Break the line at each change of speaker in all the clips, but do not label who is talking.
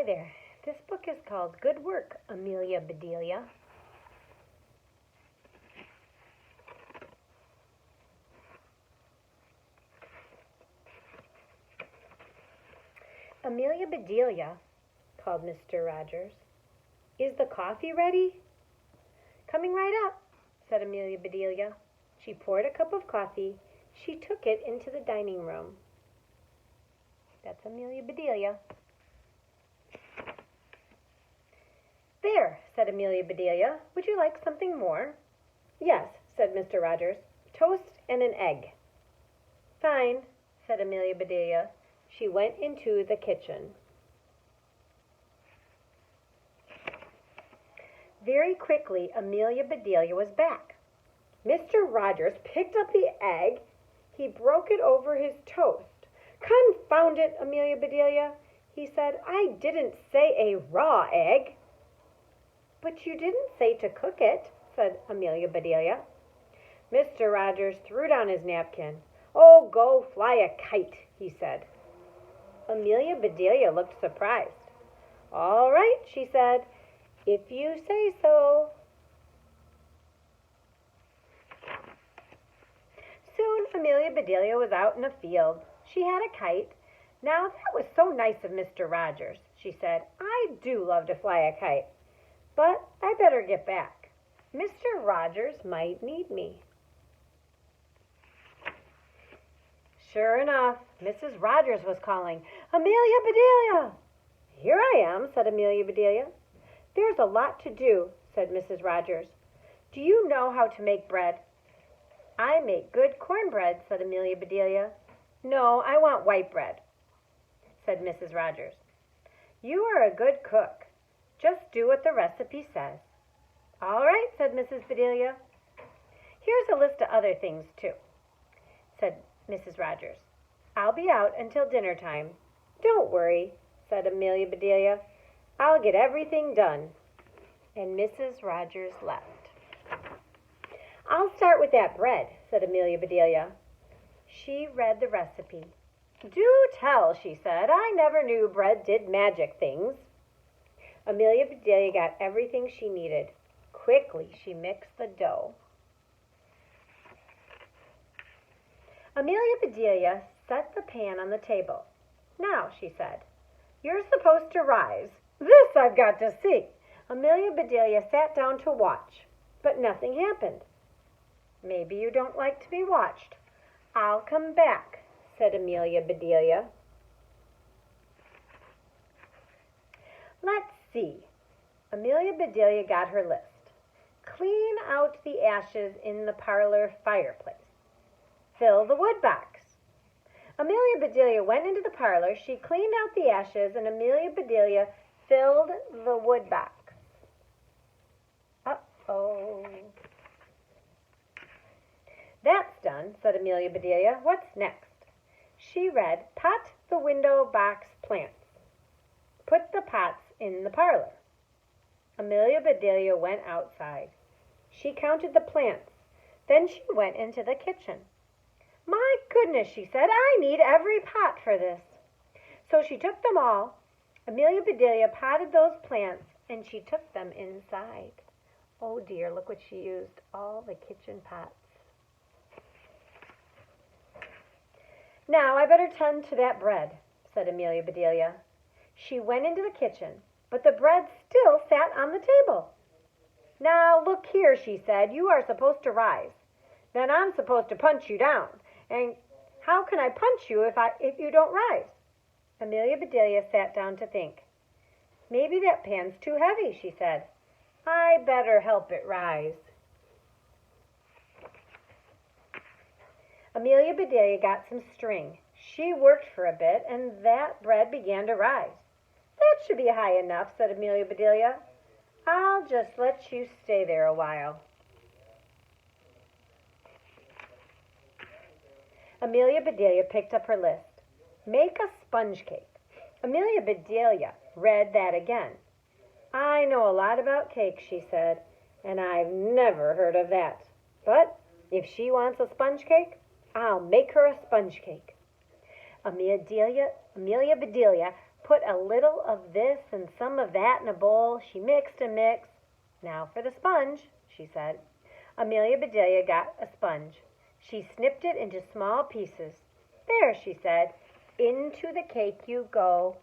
Hi there. This book is called Good Work, Amelia, Bedelia. Amelia, Bedelia, called Mr. Rogers. Is the coffee ready? Coming right up, said Amelia, Bedelia. She poured a cup of coffee. She took it into the dining room. That's Amelia, Bedelia. There, said Amelia, Bedelia. Would you like something more? Yes, said Mr. Rogers. Toast and an egg. Fine, said Amelia, Bedelia. She went into the kitchen. Very quickly, Amelia, Bedelia was back. Mr. Rogers picked up the egg. He broke it over his toast. Confound it, Amelia, Bedelia, he said. I didn't say a raw egg. But you didn't say to cook it, said Amelia, Bedelia. Mr. Rogers threw down his napkin. Oh, go fly a kite, he said. Amelia, Bedelia looked surprised. All right, she said, if you say so. Soon Amelia, Bedelia was out in a field. She had a kite. Now, that was so nice of Mr. Rogers, she said. I do love to fly a kite, but I better get back. Mr. Rogers might need me. Sure enough, Mrs. Rogers was calling, Amelia, Bedelia. Here I am, said Amelia, Bedelia. There's a lot to do, said Mrs. Rogers. Do you know how to make bread? I make good cornbread, said Amelia, Bedelia. No, I want white bread, said Mrs. Rogers. You are a good cook. Just do what the recipe says. All right, said Mrs. Bedelia. Here's a list of other things, too, said Mrs. Rogers. I'll be out until dinner time. Don't worry, said Amelia, Bedelia. I'll get everything done. And Mrs. Rogers left. I'll start with that bread, said Amelia, Bedelia. She read the recipe. Do tell, she said. I never knew bread did magic things. Amelia, Bedelia got everything she needed. Quickly, she mixed the dough. Amelia, Bedelia set the pan on the table. Now, she said, you're supposed to rise. This I've got to see. Amelia, Bedelia sat down to watch, but nothing happened. Maybe you don't like to be watched. I'll come back, said Amelia, Bedelia. Let's see. Amelia, Bedelia got her list. Clean out the ashes in the parlor fireplace. Fill the wood box. Amelia, Bedelia went into the parlor. She cleaned out the ashes, and Amelia, Bedelia filled the wood box. Uh-oh. That's done, said Amelia, Bedelia. What's next? She read, pot the window box plants. Put the pots in the parlor. Amelia, Bedelia went outside. She counted the plants. Then she went into the kitchen. My goodness, she said, I need every pot for this. So she took them all. Amelia, Bedelia potted those plants, and she took them inside. Oh dear, look what she used, all the kitchen pots. Now I better tend to that bread, said Amelia, Bedelia. She went into the kitchen, but the bread still sat on the table. Now look here, she said, you are supposed to rise. Then I'm supposed to punch you down. And how can I punch you if you don't rise? Amelia, Bedelia sat down to think. Maybe that pan's too heavy, she said. I better help it rise. Amelia, Bedelia got some string. She worked for a bit, and that bread began to rise. That should be high enough, said Amelia, Bedelia. I'll just let you stay there a while. Amelia, Bedelia picked up her list. Make a sponge cake. Amelia, Bedelia read that again. I know a lot about cakes, she said, and I've never heard of that. But if she wants a sponge cake, I'll make her a sponge cake. Amelia, Bedelia put a little of this and some of that in a bowl. She mixed and mixed. Now for the sponge, she said. Amelia Bedelia got a sponge. She snipped it into small pieces. There, she said, into the cake you go.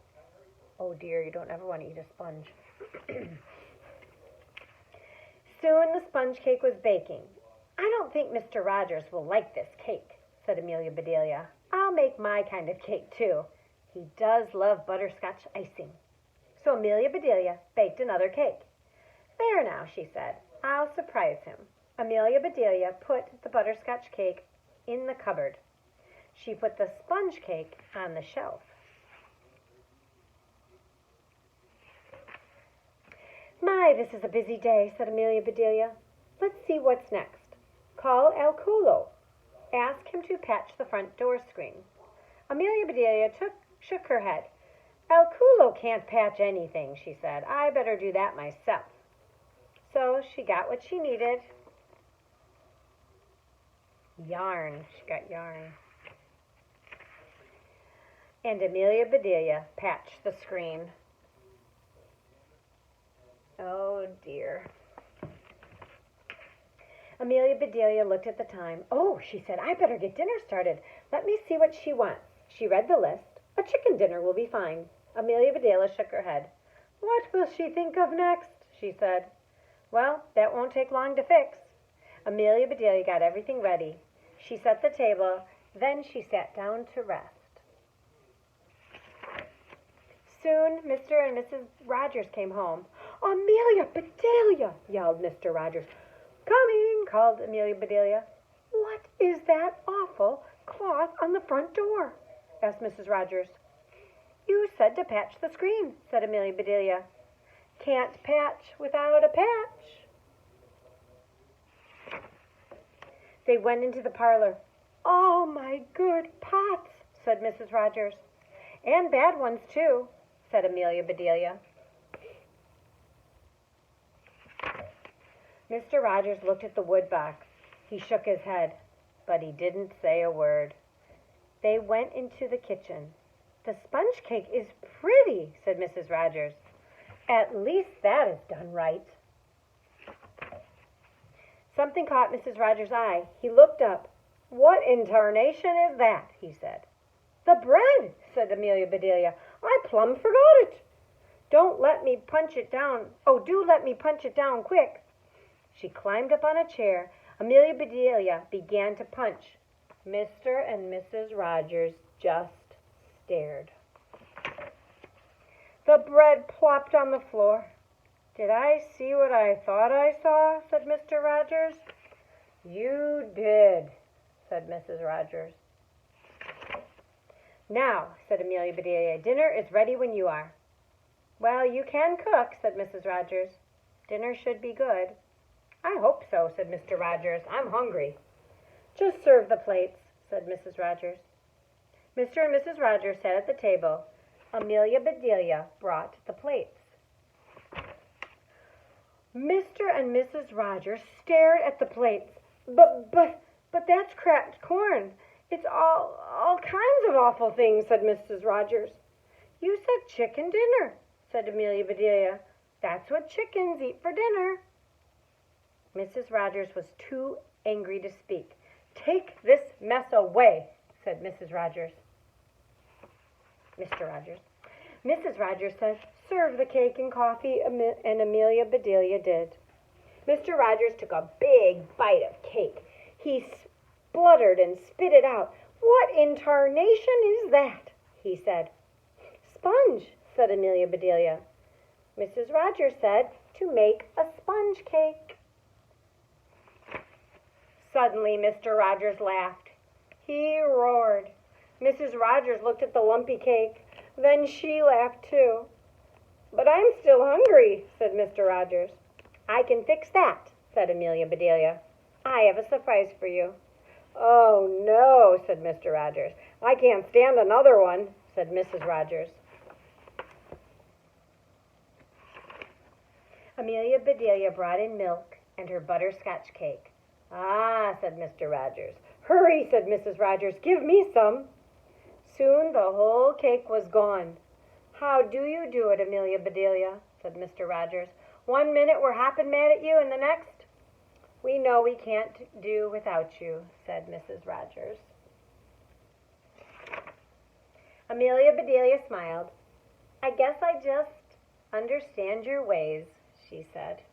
Oh dear, you don't ever want to eat a sponge. Soon the sponge cake was baking. I don't think Mr. Rogers will like this cake, said Amelia Bedelia. I'll make my kind of cake too. He does love butterscotch icing. So Amelia Bedelia baked another cake. There now, she said, I'll surprise him. Amelia Bedelia put the butterscotch cake in the cupboard. She put the sponge cake on the shelf. My, this is a busy day, said Amelia Bedelia. Let's see what's next. Call El Culo. Ask him to patch the front door screen. Amelia Bedelia shook her head. El Culo can't patch anything, she said. I better do that myself. So she got what she needed. Yarn. She got yarn. And Amelia Bedelia patched the screen. Oh, dear. Amelia Bedelia looked at the time. Oh, she said, I better get dinner started. Let me see what she wants. She read the list. A chicken dinner will be fine. Amelia Bedelia shook her head. What will she think of next? She said. Well, that won't take long to fix. Amelia Bedelia got everything ready. She set the table. Then she sat down to rest. Soon Mr. and Mrs. Rogers came home. Amelia Bedelia, yelled Mr. Rogers. Coming, called Amelia Bedelia. What is that awful cloth on the front door? Asked Mrs. Rogers. You said to patch the screen, said Amelia Bedelia. Can't patch without a patch. They went into the parlor. Oh, my good pots, said Mrs. Rogers. And bad ones, too, said Amelia Bedelia. Mr. Rogers looked at the wood box. He shook his head, but he didn't say a word. They went into the kitchen. The sponge cake is pretty, said Mrs. Rogers. At least that is done right. Something caught Mrs. Rogers' eye. He looked up. What in tarnation is that? He said. The bread, said Amelia Bedelia. I plumb forgot it. Don't let me punch it down. Oh, do let me punch it down quick. She climbed up on a chair. Amelia Bedelia began to punch. Mr. and Mrs. Rogers just stared. The bread plopped on the floor. Did I see what I thought I saw? Said Mr. Rogers. You did, said Mrs. Rogers. Now, said Amelia Bedelia, dinner is ready when you are. Well, you can cook, said Mrs. Rogers. Dinner should be good. I hope so, said Mr. Rogers. I'm hungry. Just serve the plates, said Mrs. Rogers. Mr. and Mrs. Rogers sat at the table. Amelia Bedelia brought the plates. Mr. and Mrs. Rogers stared at the plates. But that's cracked corn. It's all kinds of awful things, said Mrs. Rogers. You said chicken dinner, said Amelia Bedelia. That's what chickens eat for dinner. Mrs. Rogers was too angry to speak. Take this mess away, said Mrs. Rogers. Mr. Rogers. Mrs. Rogers said, serve the cake and coffee, and Amelia Bedelia did. Mr. Rogers took a big bite of cake. He spluttered and spit it out. What in tarnation is that? He said. Sponge, said Amelia Bedelia. Mrs. Rogers said, to make a sponge cake. Suddenly, Mr. Rogers laughed. He roared. Mrs. Rogers looked at the lumpy cake. Then she laughed too. But I'm still hungry, said Mr. Rogers. I can fix that, said Amelia Bedelia. I have a surprise for you. Oh, no, said Mr. Rogers. I can't stand another one, said Mrs. Rogers. Amelia Bedelia brought in milk and her butterscotch cake. Ah, said Mr. Rogers. Hurry, said Mrs. Rogers. Give me some. Soon the whole cake was gone. "How do you do it, Amelia Bedelia?" said Mr. Rogers. "One minute we're hopping mad at you, and the next—" "We know we can't do without you," said Mrs. Rogers. Amelia Bedelia smiled. "I guess I just understand your ways," she said.